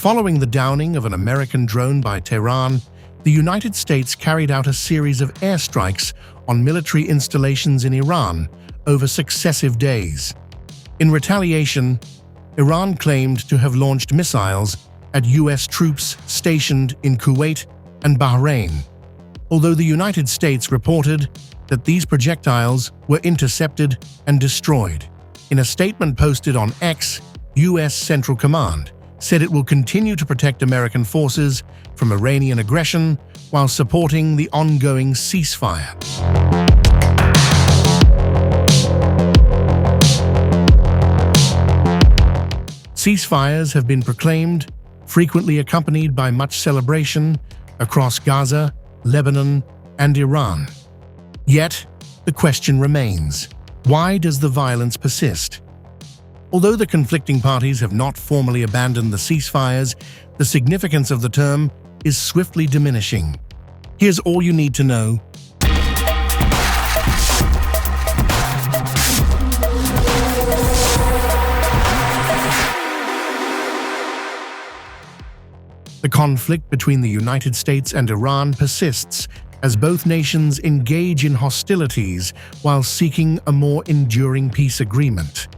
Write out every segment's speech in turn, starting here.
Following the downing of an American drone by Tehran, the United States carried out a series of airstrikes on military installations in Iran over successive days. In retaliation, Iran claimed to have launched missiles at U.S. troops stationed in Kuwait and Bahrain, although the United States reported that these projectiles were intercepted and destroyed. In a statement posted on X, U.S. Central Command said it will continue to protect American forces from Iranian aggression while supporting the ongoing ceasefire. Ceasefires have been proclaimed, frequently accompanied by much celebration, across Gaza, Lebanon, and Iran. Yet, the question remains: why does the violence persist? Although the conflicting parties have not formally abandoned the ceasefires, the significance of the term is swiftly diminishing. Here's all you need to know. The conflict between the United States and Iran persists as both nations engage in hostilities while seeking a more enduring peace agreement.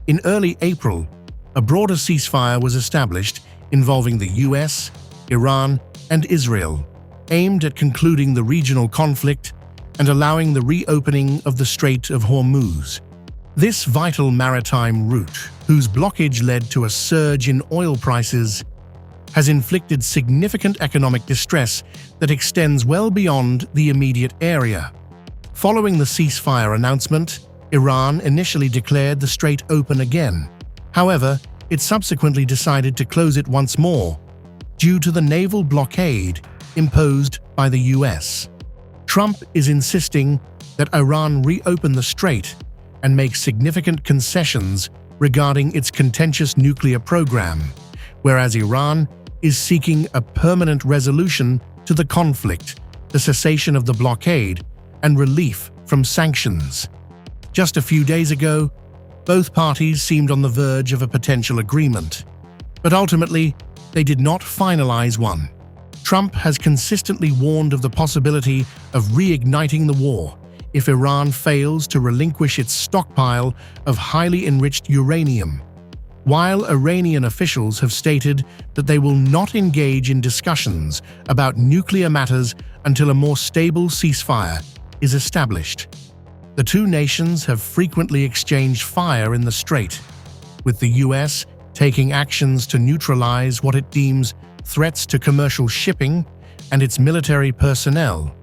In early April, a broader ceasefire was established involving the US, Iran, and Israel, aimed at concluding the regional conflict and allowing the reopening of the Strait of Hormuz. This vital maritime route, whose blockage led to a surge in oil prices, has inflicted significant economic distress that extends well beyond the immediate area. Following the ceasefire announcement, Iran initially declared the strait open again. However, it subsequently decided to close it once more, due to the naval blockade imposed by the US. Trump is insisting that Iran reopen the strait and make significant concessions regarding its contentious nuclear program, whereas Iran is seeking a permanent resolution to the conflict, the cessation of the blockade, and relief from sanctions. Just a few days ago, both parties seemed on the verge of a potential agreement, but ultimately, they did not finalize one. Trump has consistently warned of the possibility of reigniting the war if Iran fails to relinquish its stockpile of highly enriched uranium, while Iranian officials have stated that they will not engage in discussions about nuclear matters until a more stable ceasefire is established. The two nations have frequently exchanged fire in the strait, with the US taking actions to neutralize what it deems threats to commercial shipping and its military personnel,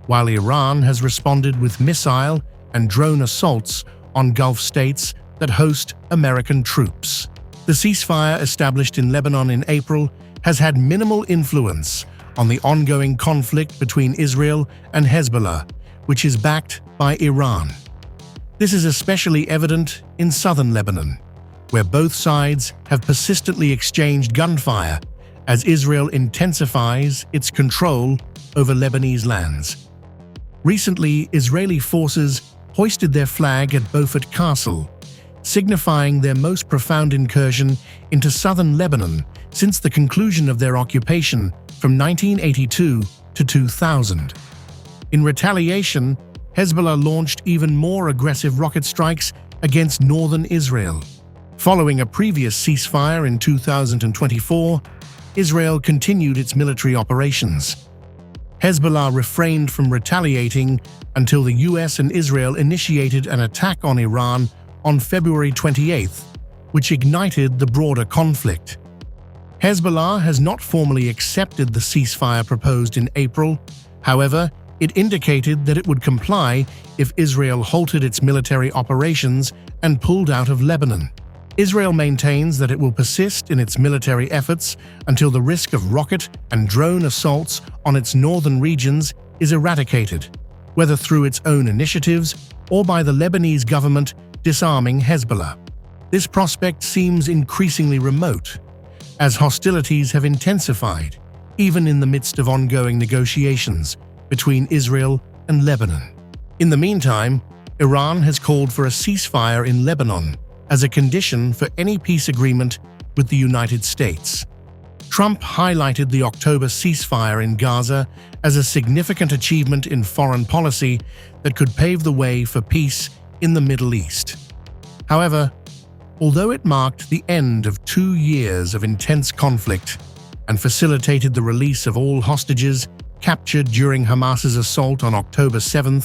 while Iran has responded with missile and drone assaults on Gulf states that host American troops. The ceasefire established in Lebanon in April has had minimal influence on the ongoing conflict between Israel and Hezbollah, which is backed by Iran. This is especially evident in southern Lebanon, where both sides have persistently exchanged gunfire as Israel intensifies its control over Lebanese lands. Recently, Israeli forces hoisted their flag at Beaufort Castle, signifying their most profound incursion into southern Lebanon since the conclusion of their occupation from 1982 to 2000. In retaliation, Hezbollah launched even more aggressive rocket strikes against northern Israel. Following a previous ceasefire in 2024, Israel continued its military operations. Hezbollah refrained from retaliating until the US and Israel initiated an attack on Iran on February 28th, which ignited the broader conflict. Hezbollah has not formally accepted the ceasefire proposed in April. However, it indicated that it would comply if Israel halted its military operations and pulled out of Lebanon. Israel maintains that it will persist in its military efforts until the risk of rocket and drone assaults on its northern regions is eradicated, whether through its own initiatives or by the Lebanese government disarming Hezbollah. This prospect seems increasingly remote, as hostilities have intensified, even in the midst of ongoing negotiations between Israel and Lebanon. In the meantime, Iran has called for a ceasefire in Lebanon as a condition for any peace agreement with the United States. Trump highlighted the October ceasefire in Gaza as a significant achievement in foreign policy that could pave the way for peace in the Middle East. However, although it marked the end of 2 years of intense conflict and facilitated the release of all hostages captured during Hamas's assault on October 7,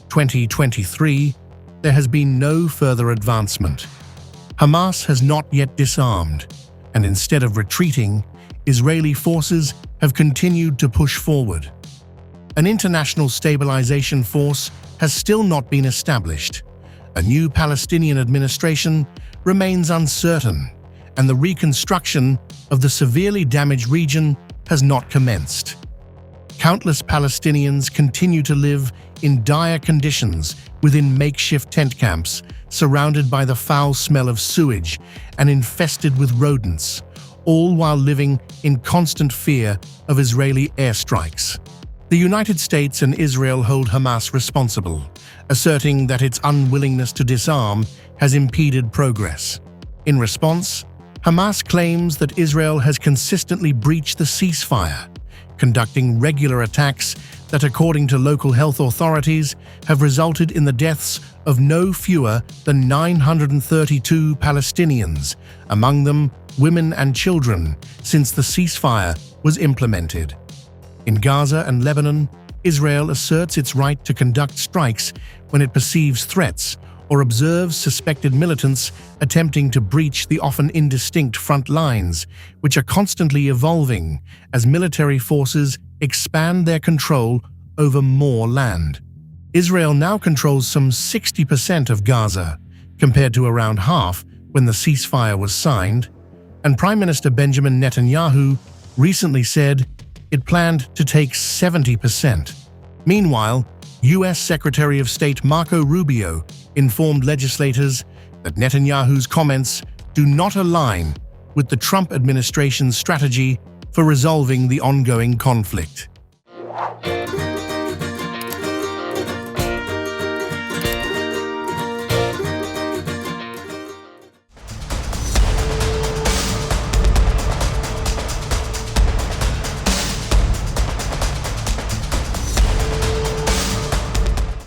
2023, there has been no further advancement. Hamas has not yet disarmed, and instead of retreating, Israeli forces have continued to push forward. An international stabilization force has still not been established. A new Palestinian administration remains uncertain, and the reconstruction of the severely damaged region has not commenced. Countless Palestinians continue to live in dire conditions within makeshift tent camps, surrounded by the foul smell of sewage and infested with rodents, all while living in constant fear of Israeli airstrikes. The United States and Israel hold Hamas responsible, asserting that its unwillingness to disarm has impeded progress. In response, Hamas claims that Israel has consistently breached the ceasefire, conducting regular attacks that, according to local health authorities, have resulted in the deaths of no fewer than 932 Palestinians, among them women and children, since the ceasefire was implemented. In Gaza and Lebanon, Israel asserts its right to conduct strikes when it perceives threats or observes suspected militants attempting to breach the often indistinct front lines, which are constantly evolving as military forces expand their control over more land. Israel now controls some 60% of Gaza, compared to around half when the ceasefire was signed, and Prime Minister Benjamin Netanyahu recently said it planned to take 70%. Meanwhile, U.S. Secretary of State Marco Rubio informed legislators that Netanyahu's comments do not align with the Trump administration's strategy for resolving the ongoing conflict.